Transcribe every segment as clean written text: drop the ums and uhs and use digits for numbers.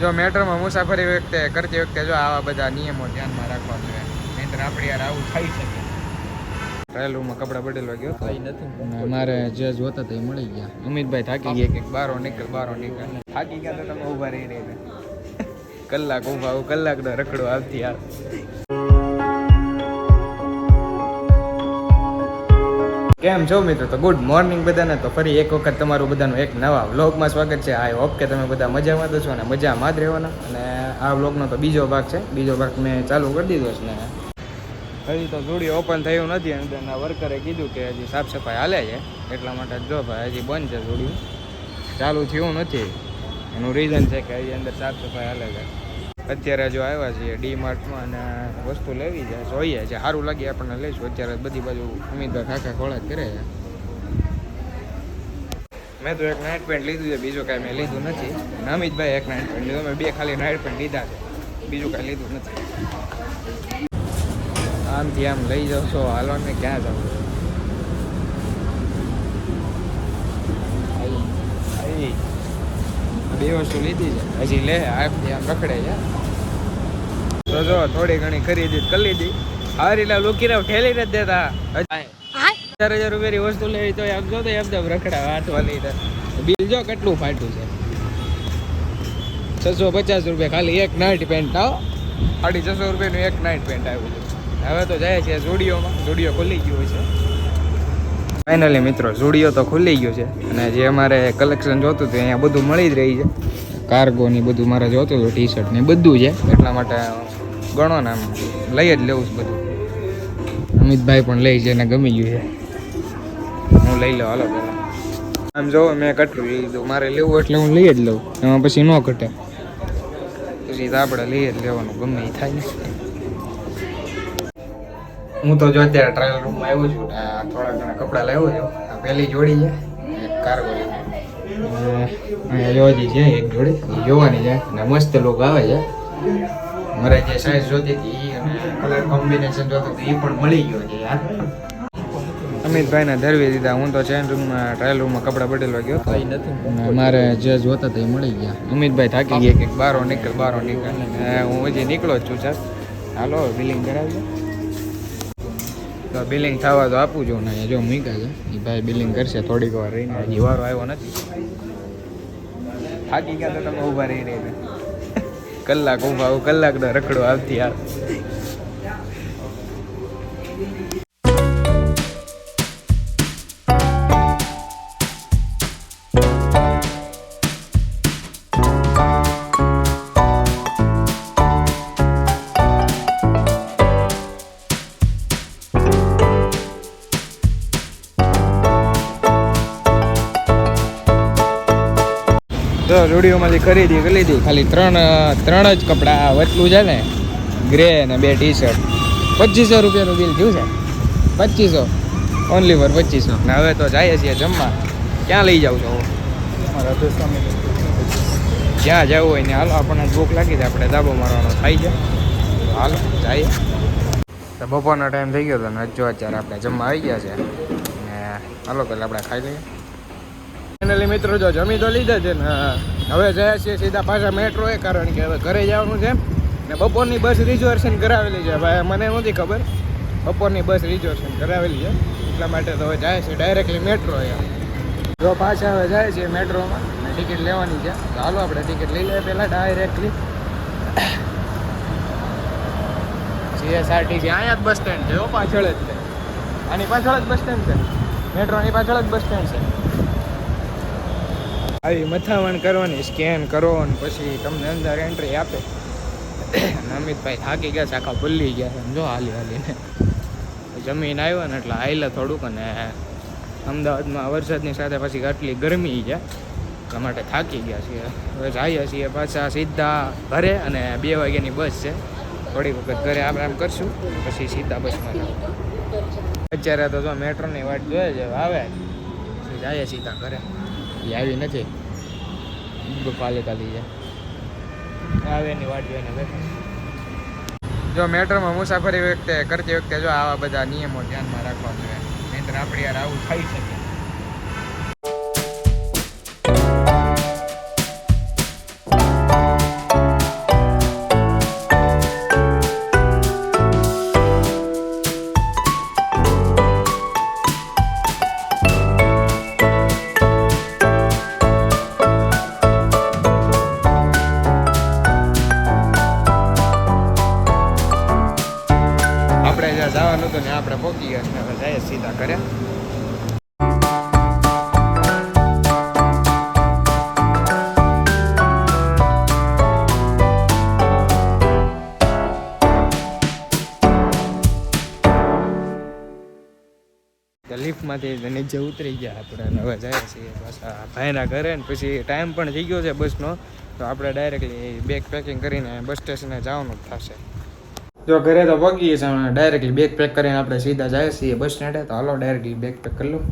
જો મેટ્રોમાં મુસાફરી કરતી વખતે જો આવા બધા નિયમો ધ્યાનમાં રાખવા જોઈએ, નહીંતર આપણે યાર આવું થઈ શકે. ટ્રાયલમાં કપડા બદલવા ગયો કઈ નથી, મારે જે જોતા હતા એ મળી ગયા. અમિતભાઈ થાકી ગયા કે બારો નીકળ થાકી ગયા તો તમે ઊભા રહી કલાક ઊભા કલાક તો રખડો આવતી આવે. કેમ છો મિત્રો? તો ગુડ મોર્નિંગ બધાને. તો ફરી એક વખત તમારું બધાનું એક નવા વ્લોગમાં સ્વાગત છે. આઈ હોપ કે તમે બધા મજામાં તો છો અને મજામાં જ રહેવાના. અને આ વ્લોગનો તો બીજો ભાગ છે. બીજો ભાગ મેં ચાલુ કરી દીધો છે ને હજી તો જોડી ઓપન થયું નથી. અંદરના વર્કરે કીધું કે હજી સાફ સફાઈ હાલે છે, એટલા માટે જો ભાઈ હજી બંધ છે, જોડી ચાલુ થયું નથી. એનું રીઝન છે કે હજી અંદર સાફ સફાઈ હાલે છે. અત્યારે જો આવ્યા છીએ ડીમાર્ટમાં અને વસ્તુ લેવી છે, જોઈએ છે સારું લાગે આપણને લઈશું. અત્યારે બધી બાજુ અમિતભાઈ ખાખા ખોળા કરે છે. મેં તો એક નાઇટ પેન્ટ લીધું છે, બીજું કાંઈ મેં લીધું નથી. અને અમિતભાઈ એક નાઇટ પેન્ટ લીધું, મેં બે ખાલી નાઇટ પેન્ટ લીધા છે, બીજું કાંઈ લીધું નથી. આમથી આમ લઈ જાવ છો, હાલવાને ક્યાં જાવ? બે વસ્તુ લીધી છે, હજી લે આમથી આમ રખડે છે. તો જો થોડી ઘણી ખરીદી કરી લીધી. હારીલા લુકીને ઠેલી નથી દેતા. 4,000 રૂપિયાની વસ્તુ લેવી તો આમ જો તો એકદમ રખડા હાથવા લઈને. બિલ જો કેટલું ફાટ્યું છે, 650 રૂપિયા ખાલી એક નાઇટ પેન્ટ. આવો 650 રૂપિયાનું એક નાઇટ પેન્ટ આવ્યું છે. હવે તો જાય છે ઝુડિયોમાં. ઝુડિયો ખુલી ગયું છે ફાઇનલી મિત્રો. ઝુડિયો તો ખુલી ગયું છે અને જે અમારે કલેક્શન જોતું હતું અહીંયા બધું મળી જ રહી છે. કાર્ગો ની બધું મારે જોતું હતું, ટી શર્ટ ને બધું છે, એટલા માટે ગણો ને આમ લઈ જ લેવું છે બધું. અમિતભાઈ પણ લઈ છે, એને ગમી ગયું છે. હું લઈ લઉં હાલો પેલા. આમ જોવો મેં કેટલું લીધું, મારે લેવું એટલે હું લઈ જ લઉં, એમાં પછી ન ઘટે. પછી તો આપણે લઈ જ લેવાનું, ગમે એ થાય ને. હું તો જો અત્યારે ટ્રાયલ રૂમમાં આવ્યો છું, થોડા ઘણા કપડાં લાવ્યો છું. આ પહેલી જોડી છે, એક કાર્ગો અહીંયા જોવાથી છે એક જોડી, એ જોવાની છે અને મસ્ત લુક આવે છે. મારે જે સાઇઝ જોતી હતી અને કલર કોમ્બિનેશન જોતું હતું એ પણ મળી ગયો છે યાર. અમિતભાઈને ધરવી દીધા. હું તો ચેન્જ રૂમમાં ટ્રાયલ રૂમમાં કપડાં બદલવા ગયો કઈ નથી, મારે જે જોતા હતા એ મળી ગયા. અમિતભાઈ થાકી ગયા કે બારો નીકળ. હું હજી નીકળો જ છું સર. હાલો બિલિંગ કરાવજો. તો બિલિંગ થવા તો આપું છું ને જો મૂક્યા છે એ ભાઈ બિલિંગ કરશે થોડીક વાર રહીને. હજી વારો આવ્યો નથી. થાકી ગયા તો તમે ઊભા રહીને કલાક ઊભા કલાક તો રખડો આવતી આવે. તો સ્ટુડિયોમાંથી ખરીદી કરી લીધી. ખાલી ત્રણ જ કપડાં વચલું છે ને, ગ્રે અને 2 ટી શર્ટ. 2500 રૂપિયાનું બિલ થયું છે. 2500 ઓનલી ફોર 2500. ને હવે તો જઈએ છીએ જમવા. ક્યાં લઈ જાવ છો? જ્યાં જવું હોય ને હાલો. આપણને ભૂખ લાગી છે, આપણે ધાબો મારવાનો થાય છે. હાલો જઈએ. તો બપોરનો ટાઈમ થઈ ગયો હતો ને જો અત્યારે આપણે જમવા આવી ગયા છે ને હાલો પહેલાં આપણે ખાઈ લઈએ. ફાઇનલી મિત્રો જો જમી તો લીધા છે ને હવે જયા છીએ સીધા પાછા મેટ્રો એ, કારણ કે હવે ઘરે જવાનું છે ને બપોરની બસ રિઝર્વેશન કરાવેલી છે. ભાઈ મને નથી ખબર, બપોરની બસ રિઝર્વેશન કરાવેલી છે એટલા માટે તો હવે જાય છે ડાયરેક્ટલી મેટ્રો. જો પાછા હવે જાય છે મેટ્રોમાં ને ટિકિટ લેવાની છે. તો હાલો આપણે ટિકિટ લઈ લઈએ પહેલાં ડાયરેક્ટલી. CSRTC અહીંયા જ બસ સ્ટેન્ડ છે, પાછળ જ છે. આની પાછળ જ બસ સ્ટેન્ડ છે, મેટ્રોની પાછળ જ બસ સ્ટેન્ડ છે. આવી મથામણ કરવાની, સ્કેન કરો અને પછી તમને અંદર એન્ટ્રી આપે. અમિતભાઈ થાકી ગયા છે, આખા ભૂલી ગયા છે જો હાલીને. જમીન આવ્યો ને એટલે હાઈલા થોડુંક. અને અમદાવાદમાં વરસાદની સાથે પછી આટલી ગરમી છે એટલા માટે થાકી ગયા છીએ. હવે જઈએ છીએ પાછા સીધા ઘરે અને 2 વાગ્યાની બસ છે. થોડી વખત ઘરે આપણે આમ કરશું પછી સીધા બસમાં જાવ. અત્યારે તો જો મેટ્રોની વાટ જોઈએ છે, આવે પછી જઈએ સીધા ઘરે. એ આવી નથી, કાલે છે આવે એની વાટ જોઈને બેઠા. જો મેટ્રોમાં મુસાફરી કરતી વખતે જો આવા બધા નિયમો ધ્યાનમાં રાખવા જોઈએ, નહીંતર આપણે યાર આવું થઈ શકે. જવાનું હતું ને આપણે પહોંચી ગયા ને હવે જાય સીધા ઘરે. લિફ્ટમાંથી નીચે ઉતરી ગયા આપણે હવે જાય છીએ પાછા ભાઈના ઘરે ને પછી ટાઈમ પણ થઈ ગયો છે બસનો તો આપણે ડાયરેક્ટલી બેગ પેકિંગ કરીને બસ સ્ટેશને જવાનું જ થશે. જો ઘરે તો પગીએ છે ડાયરેક્ટલી બેગ પેક કરીને આપણે સીધા જાય છીએ બસ સ્ટેન્ડે. તો હાલો ડાયરેક્ટલી બેગ પેક કરી લઉં.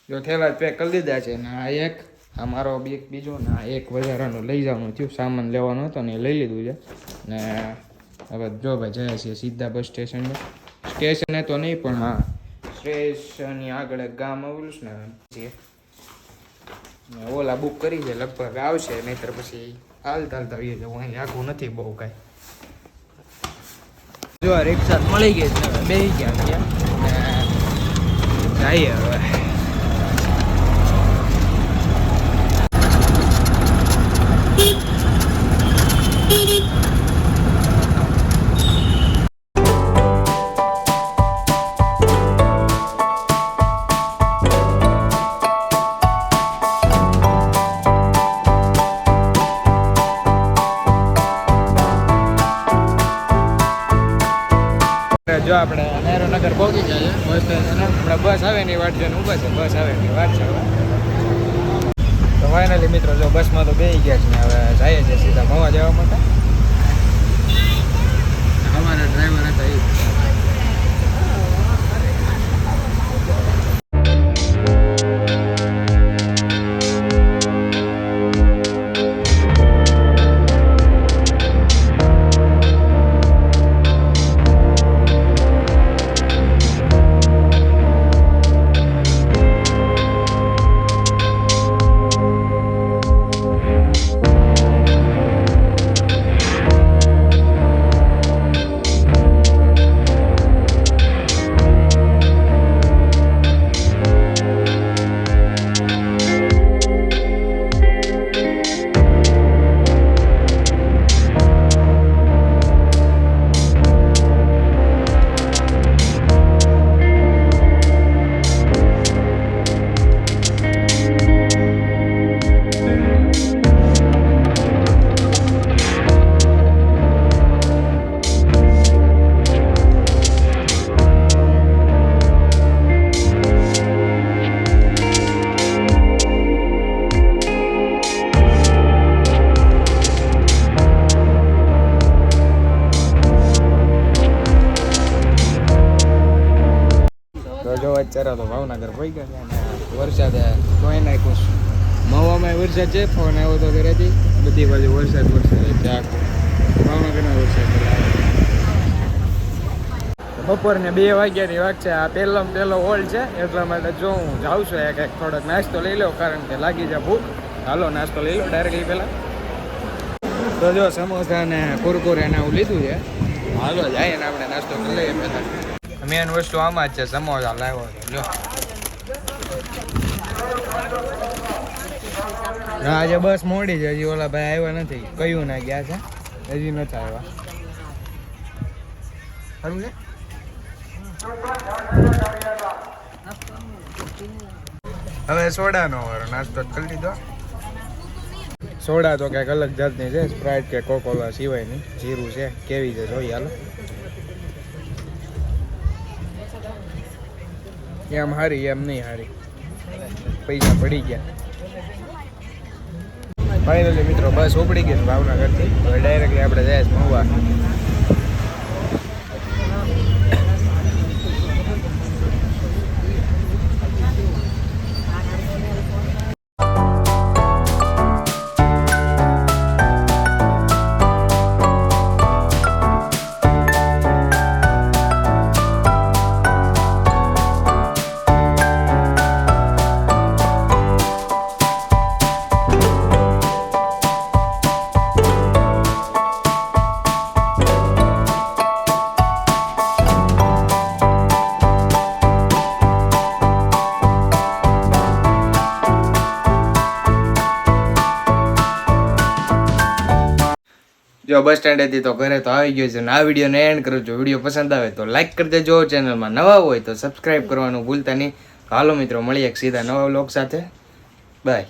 જો થેલા પેક કરી દીધા છે ને આ એક આ મારો બેગ બીજો ને આ એક વધારાનું લઈ જવાનું થયું સામાન લેવાનો હતો ને એ લઈ લીધું છે ને હવે જો ભાઈ જાય છીએ સીધા બસ સ્ટેશને. સ્ટેશને તો નહીં પણ હા સ્ટેશનની આગળ એક ગામ આવેલું છે ને ઓલા બુક કરી છે લગભગ આવશે નહીંતર પછી હાલતા હાલતા આવીએ જવું અહીં આખું નથી બહુ કાંઈ. જો આ રિક્ષા મળી ગઈ છે બેસી ગયા છે જઈએ હવે. જો આપણે નહેરુનગર પહોંચી જાય બસ સ્ટેશન. આપણે બસ આવે ને વાટ જોઈને ઊભા છે બસ આવે ને વાટ છે. તો ફાઇનલી મિત્રો જો બસમાં તો બેસી ગયા છે ને હવે જઈએ છીએ સીધા મવા જવા માટે. અમારા ડ્રાઈવર હતા એ અત્યારે તો ભાવનગર પડી ગયા અને વરસાદ કોઈ નાખ્યું. મવામાં વરસાદ છે ફોન આવ્યો તો ઘરેથી બધી બાજુ વરસાદ ત્યાં ભાવનગરમાં વરસાદ. બપોરને 2 વાગ્યાની વાત છે. આ પહેલો હોલ છે એટલા માટે જો હું જાઉં છું એક થોડોક નાસ્તો લઈ લો કારણ કે લાગી જાય ભૂખ. હાલો નાસ્તો લઈ લો ડાયરેક્ટલી પહેલાં. તો જો સમોસા ને કુરકુરે ને એવું લીધું છે. હાલો જાય ને આપણે નાસ્તો કરી લઈએ પહેલાં. મેન વસ્તુ આમાં જ છે સમોસા લાવ્યો છે જો. આજે બસ મોડી છે હજી ઓલા ભાઈ આવ્યા નથી. કયું ના ગયા છે હજી નથી આવ્યા. ખરું છે હવે સોડાનો વાળો નાસ્તો કરી લીધો. સોડા તો કંઈક અલગ જાતની છે સ્પ્રાઇટ કે કોકોલા સિવાયની જીરું છે કેવી છે જોઈએ હાલો. એમ હારી એમ નહીં હારી પૈસા પડી ગયા. ફાઇનલી મિત્રો બસ ઉપડી ગઈ ભાવનગરથી. હવે ડાયરેક્ટલી આપણે જાય મહુવા. જો બસ સ્ટેન્ડેથી તો ઘરે તો આવી ગયો છે અને આ વિડીયોને એન્ડ કરું છું. વિડીયો પસંદ આવે તો લાઈક કરી દેજો, ચેનલમાં નવા હોય તો સબસ્ક્રાઈબ કરવાનું ભૂલતા નહીં. હાલો મિત્રો મળીએ એક સીધા નવા વ્લોગ સાથે. બાય.